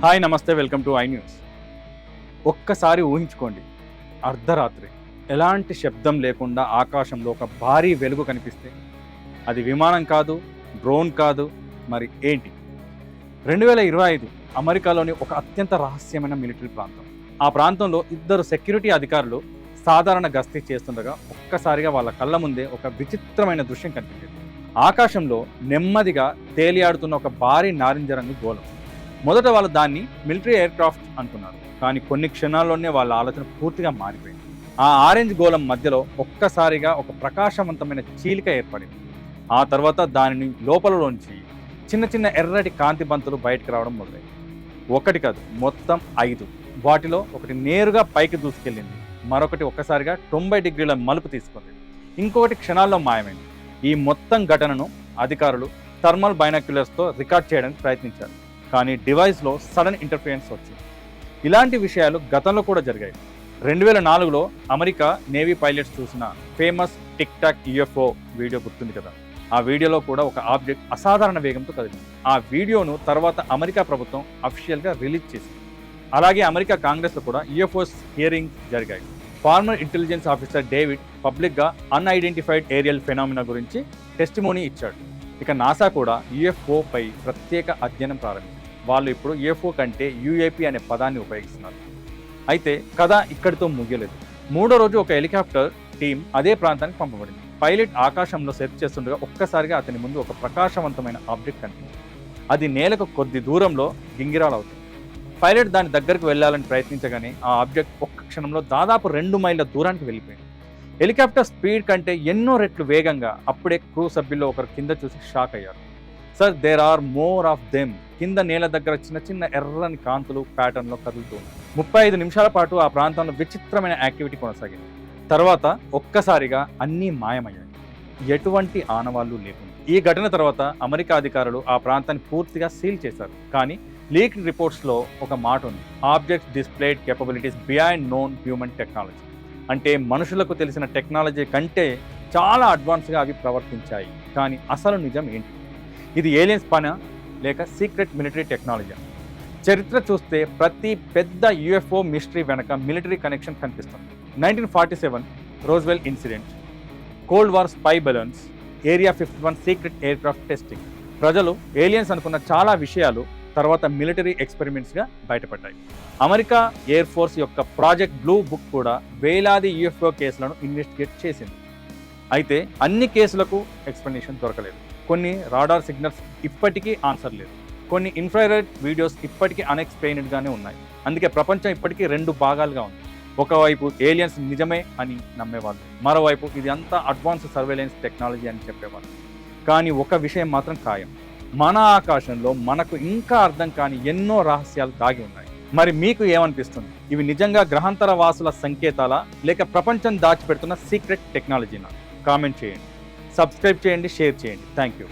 Hi నమస్తే, welcome to I news. ఒక్కసారి ఊహించుకోండి, అర్ధరాత్రి ఎలాంటి శబ్దం లేకుండా ఆకాశంలో ఒక భారీ వెలుగు కనిపిస్తే అది విమానం కాదు, డ్రోన్ కాదు, మరి ఏంటి? 2025 అమెరికాలోని ఒక అత్యంత రహస్యమైన మిలిటరీ ప్రాంతం. ఆ ప్రాంతంలో ఇద్దరు సెక్యూరిటీ అధికారులు సాధారణ గస్తీ చేస్తుండగా ఒక్కసారిగా వాళ్ళ కళ్ళ ముందే ఒక విచిత్రమైన దృశ్యం కనిపించింది. ఆకాశంలో నెమ్మదిగా తేలియాడుతున్న ఒక భారీ నారింజ రంగు గోళం. మొదట వాళ్ళు దాన్ని మిలిటరీ ఎయిర్ క్రాఫ్ట్ అనుకున్నారు, కానీ కొన్ని క్షణాల్లోనే వాళ్ళ ఆలోచన పూర్తిగా మారిపోయింది. ఆ ఆరెంజ్ గోళం మధ్యలో ఒక్కసారిగా ఒక ప్రకాశవంతమైన చీలిక ఏర్పడింది. ఆ తర్వాత దానిని లోపలలోంచి చిన్న చిన్న ఎర్రటి కాంతి బంతులు బయటకు రావడం మొదలైంది. ఒకటి కాదు, మొత్తం 5. వాటిలో ఒకటి నేరుగా పైకి దూసుకెళ్ళింది, మరొకటి ఒక్కసారిగా 90 డిగ్రీల మలుపు తీసుకుంది, ఇంకొకటి క్షణాల్లో మాయమైంది. ఈ మొత్తం ఘటనను అధికారులు థర్మల్ బైనాక్యులర్స్తో రికార్డ్ చేయడానికి ప్రయత్నించారు, కానీ డివైస్లో సడన్ ఇంటర్ఫిరెన్స్ వచ్చింది. ఇలాంటి విషయాలు గతంలో కూడా జరిగాయి. 2004లో అమెరికా నేవీ పైలట్స్ చూసిన famous tick talk UFO video గుర్తుంది కదా. ఆ వీడియోలో కూడా ఒక ఆబ్జెక్ట్ అసాధారణ వేగంతో కదిలింది. ఆ వీడియోను తర్వాత అమెరికా ప్రభుత్వం అఫీషియల్గా రిలీజ్ చేసింది. అలాగే అమెరికా కాంగ్రెస్లో కూడా యూఎఫ్ఓస్ హియరింగ్స్ జరిగాయి. ఫార్మర్ ఇంటెలిజెన్స్ ఆఫీసర్ డేవిడ్ పబ్లిక్గా అన్ఐడెంటిఫైడ్ ఏరియల్ ఫెనామినా గురించి టెస్టిమోనీ ఇచ్చాడు. ఇక నాసా కూడా యూఎఫ్ఓ పై ప్రత్యేక అధ్యయనం ప్రారంభించింది. వాళ్ళు ఇప్పుడు యూఎఫ్ఓ కంటే యూఏపీ అనే పదాన్ని ఉపయోగిస్తున్నారు. అయితే కథ ఇక్కడితో ముగియలేదు. 3వ రోజు ఒక హెలికాప్టర్ టీం అదే ప్రాంతానికి పంపబడింది. పైలట్ ఆకాశంలో సెర్చ్ చేస్తుండగా ఒక్కసారిగా అతని ముందు ఒక ప్రకాశవంతమైన ఆబ్జెక్ట్ కనిపించింది. అది నేలకు కొద్ది దూరంలో గింగిరాలవుతుంది. పైలట్ దాని దగ్గరకు వెళ్ళాలని ప్రయత్నించగానే ఆ ఆబ్జెక్ట్ ఒక్క క్షణంలో దాదాపు 2 మైళ్ళ దూరానికి వెళ్ళిపోయింది. హెలికాప్టర్ స్పీడ్ కంటే ఎన్నో రెట్లు వేగంగా. అప్పుడే క్రూ సభ్యుల్లో ఒకరు కింద చూసి షాక్ అయ్యారు. Sir, there are more of them. కింద నేల దగ్గర చిన్న చిన్న ఎర్రని కాంతులు ప్యాటర్న్లో కదులుతూ 35 నిమిషాల పాటు ఆ ప్రాంతంలో విచిత్రమైన యాక్టివిటీ కొనసాగింది. తర్వాత ఒక్కసారిగా అన్నీ మాయమయ్యాయి, ఎటువంటి ఆనవాళ్లు లేకుండా. ఈ ఘటన తర్వాత అమెరికా అధికారులు ఆ ప్రాంతాన్ని పూర్తిగా సీల్ చేశారు. కానీ లీక్ రిపోర్ట్స్లో ఒక మాట ఉంది: objects displayed capabilities beyond known human technology. అంటే మనుషులకు తెలిసిన టెక్నాలజీ కంటే చాలా అడ్వాన్స్గా అవి ప్రవర్తించాయి. కానీ అసలు నిజం ఏంటి? ఇది ఏలియన్స్ పనా లేక సీక్రెట్ మిలిటరీ టెక్నాలజీ? చరిత్ర చూస్తే ప్రతి పెద్ద యూఎఫ్ఓ మిస్టరీ వెనక మిలిటరీ కనెక్షన్ కనిపిస్తుంది. 1947 Roswell incident, cold war spy balloons, area 51 secret air craft testing. ప్రజలు ఏలియన్స్ అనుకున్న చాలా విషయాలు తర్వాత మిలిటరీ ఎక్స్పెరిమెంట్స్గా బయటపడ్డాయి. అమెరికా ఎయిర్ ఫోర్స్ యొక్క ప్రాజెక్ట్ బ్లూ బుక్ కూడా వేలాది యూఎఫ్ఓ కేసులను ఇన్వెస్టిగేట్ చేసింది. అయితే అన్ని కేసులకు ఎక్స్ప్లెనేషన్ దొరకలేదు. కొన్ని రాడార్ సిగ్నల్స్ ఇప్పటికీ ఆన్సర్ లేదు. కొన్ని ఇన్ఫ్రారెడ్ వీడియోస్ ఇప్పటికీ అన్ఎక్స్ప్లెయిన్డ్గానే ఉన్నాయి. అందుకే ప్రపంచం ఇప్పటికీ 2 భాగాలుగా ఉంది. ఒకవైపు ఏలియన్స్ నిజమే అని నమ్మేవాళ్ళు, మరోవైపు ఇది అంతా అడ్వాన్స్ సర్వేలెన్స్ టెక్నాలజీ అని చెప్పేవాళ్ళు. కానీ ఒక విషయం మాత్రం ఖాయం: మన ఆకాశంలో మనకు ఇంకా అర్థం కాని ఎన్నో రహస్యాలు దాగి ఉన్నాయి. మరి మీకు ఏమనిపిస్తుంది? ఇవి నిజంగా గ్రహాంతర వాసుల సంకేతాలా లేక ప్రపంచం దాచిపెడుతున్న సీక్రెట్ టెక్నాలజీనా? కామెంట్ చేయండి, సబ్స్క్రైబ్ చేయండి, షేర్ చేయండి. Thank you.